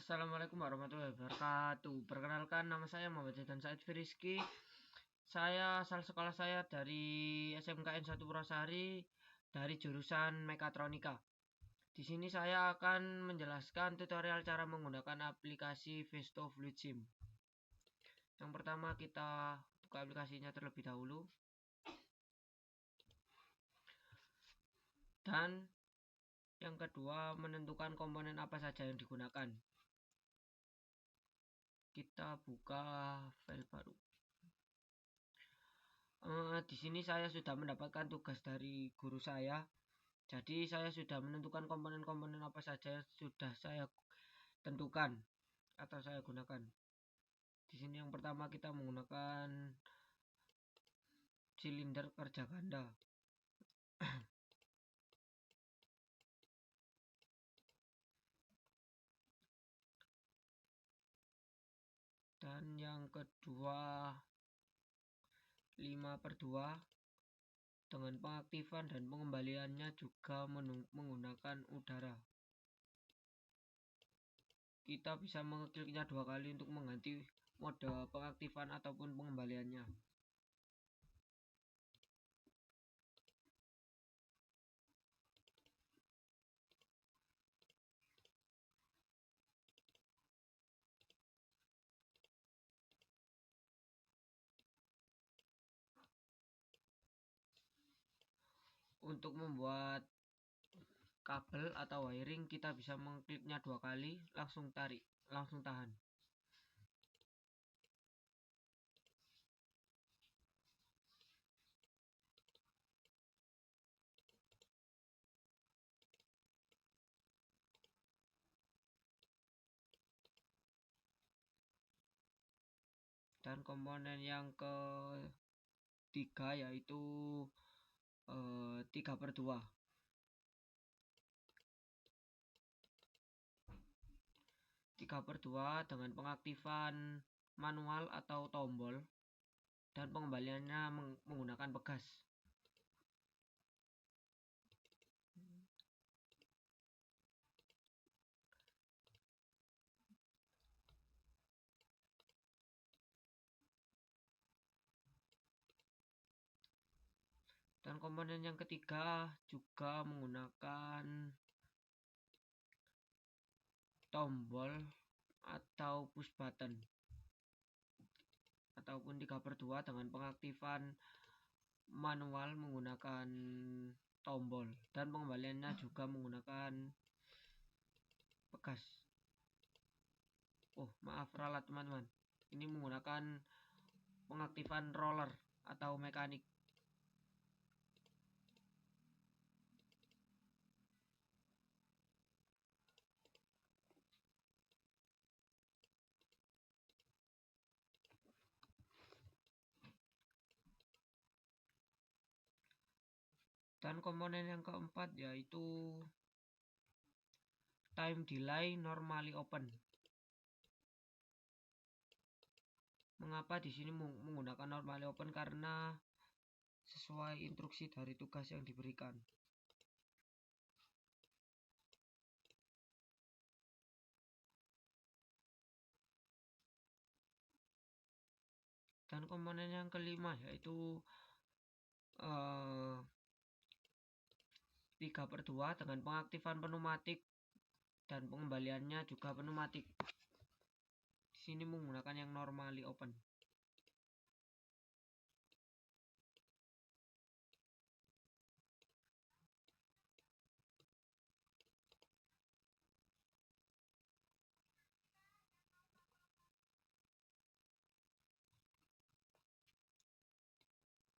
Assalamualaikum warahmatullahi wabarakatuh. Perkenalkan, nama saya Muhammad Zaidan Said Firiski. Asal sekolah saya dari SMKN 1 Purwosari dari jurusan Mekatronika. Di sini saya akan menjelaskan tutorial cara menggunakan aplikasi Vesto Fluid Sim. Yang pertama, kita buka aplikasinya terlebih dahulu. Dan yang kedua, menentukan komponen apa saja yang digunakan. Kita buka file baru. Di sini saya sudah mendapatkan tugas dari guru saya. Jadi saya sudah menentukan komponen-komponen apa saja yang sudah saya tentukan atau saya gunakan. Di sini yang pertama kita menggunakan silinder kerja ganda. Dan yang kedua 5/2 dengan pengaktifan dan pengembaliannya juga menggunakan udara. Kita bisa mengekliknya 2 kali untuk mengganti mode pengaktifan ataupun pengembaliannya. Untuk membuat kabel atau wiring, kita bisa mengkliknya 2 kali, langsung tahan. Dan komponen yang ketiga yaitu 3/2 dengan pengaktifan manual atau tombol dan pengembaliannya menggunakan pegas. Dan komponen yang ketiga juga menggunakan tombol atau push button ataupun 3/2 dengan pengaktifan manual menggunakan tombol dan pengembaliannya juga menggunakan pegas. Maaf ralat teman-teman, ini menggunakan pengaktifan roller atau mekanik. Dan komponen yang keempat yaitu time delay normally open. Mengapa di sini menggunakan normally open? Karena sesuai instruksi dari tugas yang diberikan. Dan komponen yang kelima yaitu 3/2 dengan pengaktifan pneumatik dan pengembaliannya juga pneumatik. Di sini menggunakan yang normally open.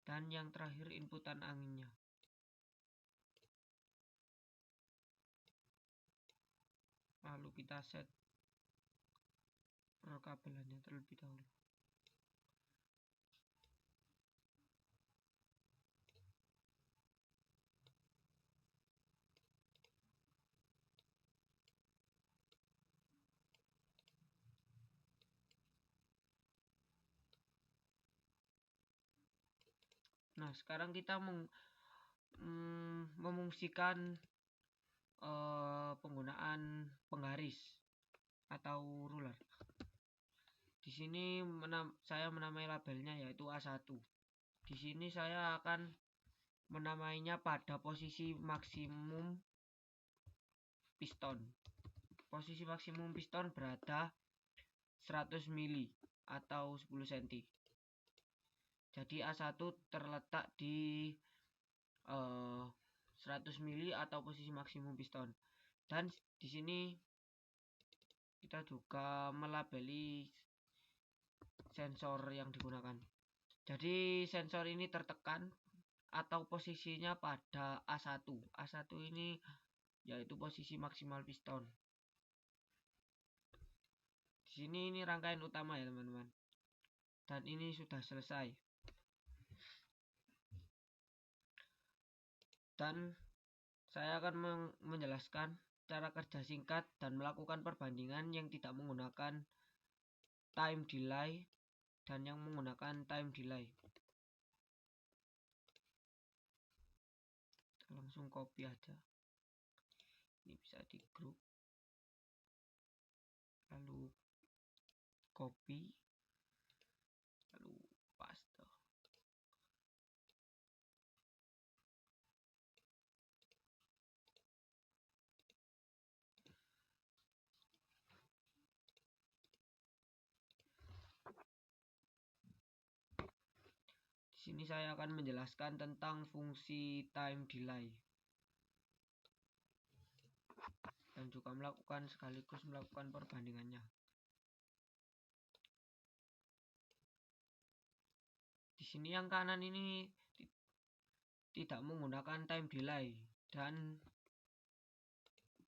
Dan yang terakhir inputan anginnya. Lalu kita set perkabelannya terlebih dahulu. Nah, sekarang kita memungsikan penggunaan penggaris atau ruler. Di sini saya menamai labelnya yaitu A1. Di sini saya akan menamainya pada posisi maksimum piston. Posisi maksimum piston berada 100 mili atau 10 cm. Jadi A1 terletak di 100 mili atau posisi maksimum piston. Dan di sini kita juga melabeli sensor yang digunakan. Jadi sensor ini tertekan atau posisinya pada A1. A1 ini yaitu posisi maksimal piston. Di sini ini rangkaian utama ya teman-teman. Dan ini sudah selesai. Dan saya akan menjelaskan cara kerja singkat dan melakukan perbandingan yang tidak menggunakan time delay dan yang menggunakan time delay. Kita langsung copy aja. Ini bisa di grup. Lalu copy. Lalu paste. Di sini saya akan menjelaskan tentang fungsi time delay dan juga sekaligus melakukan perbandingannya. Di sini yang kanan ini tidak menggunakan time delay dan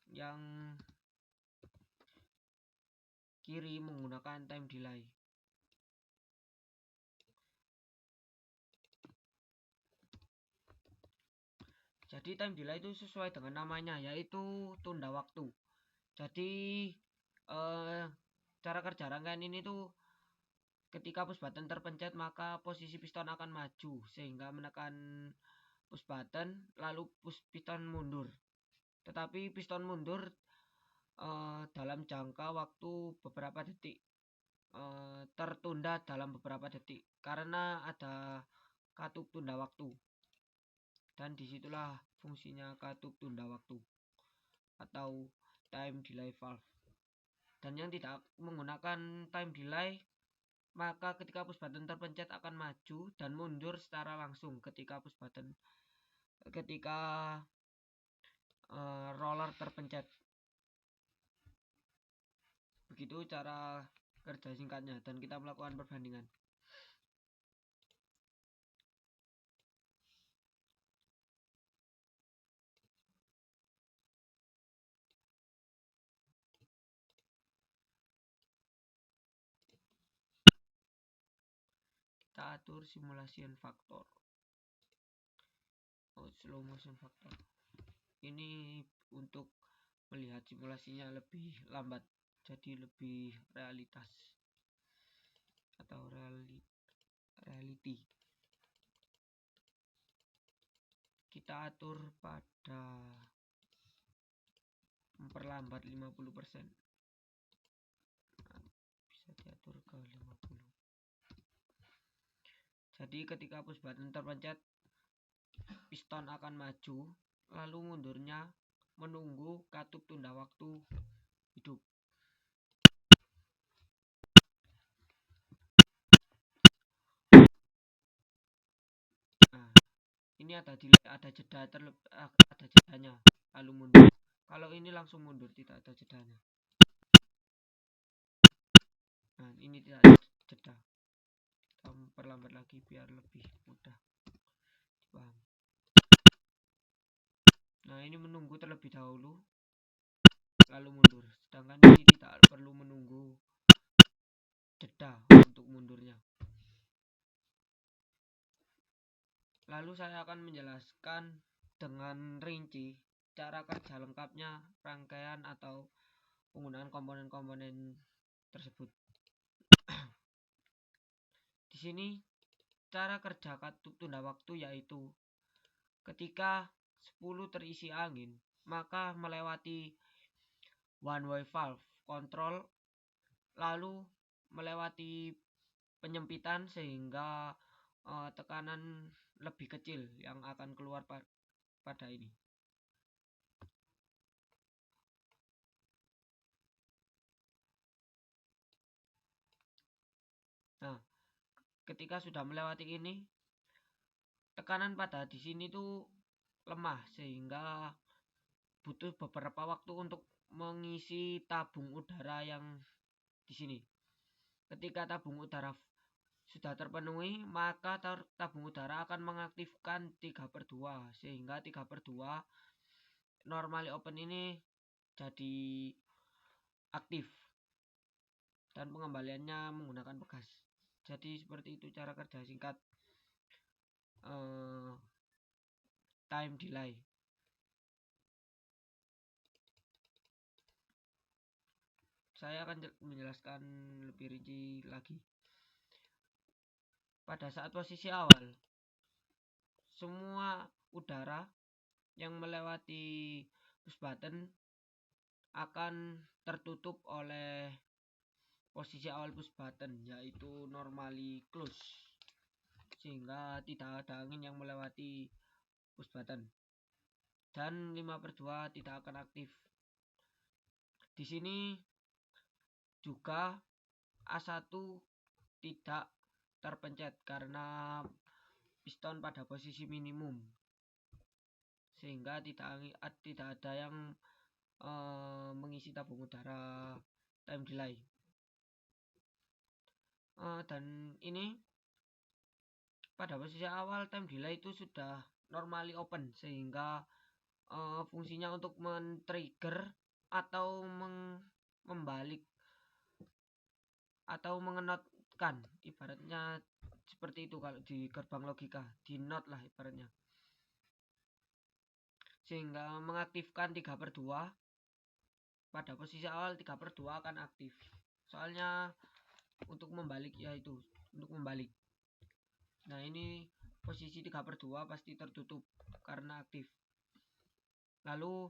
yang kiri menggunakan time delay. Jadi time delay itu sesuai dengan namanya, yaitu tunda waktu. Jadi cara kerja rangkaian ini tuh ketika push button terpencet maka posisi piston akan maju sehingga menekan push button lalu piston mundur. Tetapi piston mundur dalam jangka waktu beberapa detik, tertunda dalam beberapa detik karena ada katup tunda waktu. Dan disitulah fungsinya katup tunda waktu atau time delay valve. Dan yang tidak menggunakan time delay, maka ketika push button terpencet akan maju dan mundur secara langsung ketika roller terpencet. Begitu cara kerja singkatnya dan kita melakukan perbandingan. Kita atur simulation factor, slow motion factor. Ini untuk melihat simulasinya lebih lambat, jadi lebih realitas atau reality. Kita atur pada memperlambat 50%. Bisa diatur ke 50. Jadi ketika push button terpencet, piston akan maju, lalu mundurnya menunggu katup tunda waktu hidup. Nah, ini ada jedanya, lalu mundur. Kalau ini langsung mundur, tidak ada jedanya. Nah, ini tidak ada jeda. Kita perlambat lagi biar lebih mudah dipahami. Nah, ini menunggu terlebih dahulu lalu mundur, sedangkan ini tidak perlu menunggu jeda untuk mundurnya. Lalu saya akan menjelaskan dengan rinci cara kerja lengkapnya rangkaian atau penggunaan komponen-komponen tersebut. Di sini cara kerja katup tunda waktu yaitu ketika 10 terisi angin, maka melewati one way valve kontrol lalu melewati penyempitan sehingga tekanan lebih kecil yang akan keluar pada ini. Nah, ketika sudah melewati ini, tekanan pada di sini tuh lemah sehingga butuh beberapa waktu untuk mengisi tabung udara yang di sini. Ketika tabung udara sudah terpenuhi, maka tabung udara akan mengaktifkan 3/2 sehingga 3/2 normally open ini jadi aktif dan pengembaliannya menggunakan pegas. Jadi seperti itu cara kerja singkat time delay. Saya akan menjelaskan lebih rinci lagi. Pada saat posisi awal, semua udara yang melewati push button akan tertutup oleh posisi awal push button, yaitu normally close, sehingga tidak ada angin yang melewati push button, dan 5/2 tidak akan aktif. Di sini juga A1 tidak terpencet karena piston pada posisi minimum, sehingga tidak ada yang mengisi tabung udara time delay. Dan ini pada posisi awal time delay itu sudah normally open, sehingga fungsinya untuk men-trigger atau membalik atau mengenotkan, ibaratnya seperti itu kalau di gerbang logika, di not lah ibaratnya, sehingga mengaktifkan 3/2. Pada posisi awal 3/2 akan aktif, soalnya untuk membalik, yaitu untuk membalik. Nah, ini posisi 3/2 pasti tertutup karena aktif. Lalu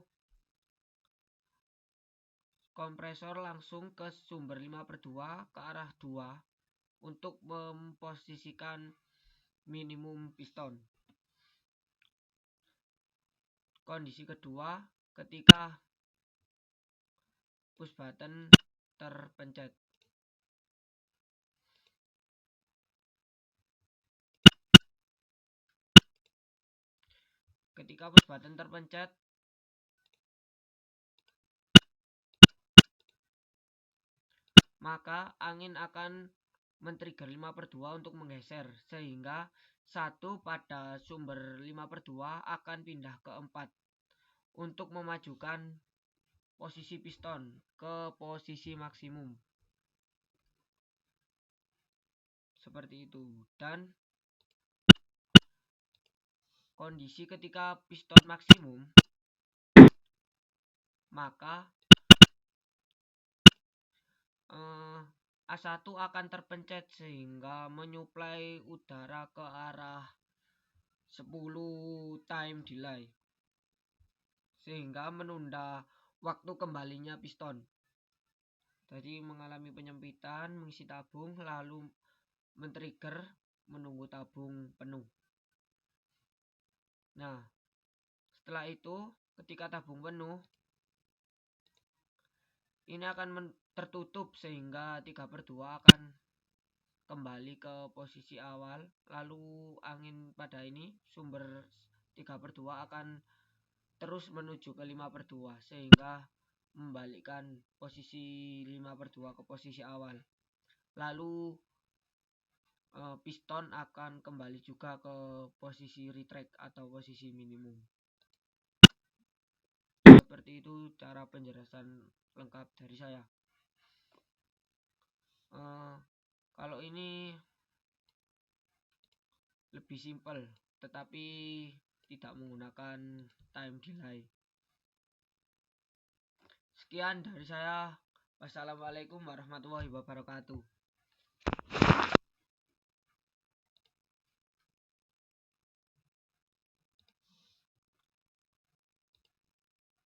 kompresor langsung ke sumber 5/2 ke arah 2 untuk memposisikan minimum piston. Kondisi kedua, ketika push button terpencet. Ketika push button terpencet, maka angin akan men-trigger 5/2 untuk menggeser, sehingga 1 pada sumber 5/2 akan pindah ke 4 untuk memajukan posisi piston ke posisi maksimum. Seperti itu. Dan kondisi ketika piston maksimum, maka A1 akan terpencet sehingga menyuplai udara ke arah 10 time delay, sehingga menunda waktu kembalinya piston. Jadi mengalami penyempitan, mengisi tabung, lalu men-trigger, menunggu tabung penuh. Nah, setelah itu ketika tabung penuh, ini akan tertutup sehingga 3/2 akan kembali ke posisi awal. Lalu angin pada ini sumber 3/2 akan terus menuju ke 5/2 sehingga membalikkan posisi 5/2 ke posisi awal. Lalu piston akan kembali juga ke posisi retract atau posisi minimum. Seperti itu cara penjelasan lengkap dari saya. Kalau ini lebih simpel, tetapi tidak menggunakan time delay. Sekian dari saya. Wassalamualaikum warahmatullahi wabarakatuh.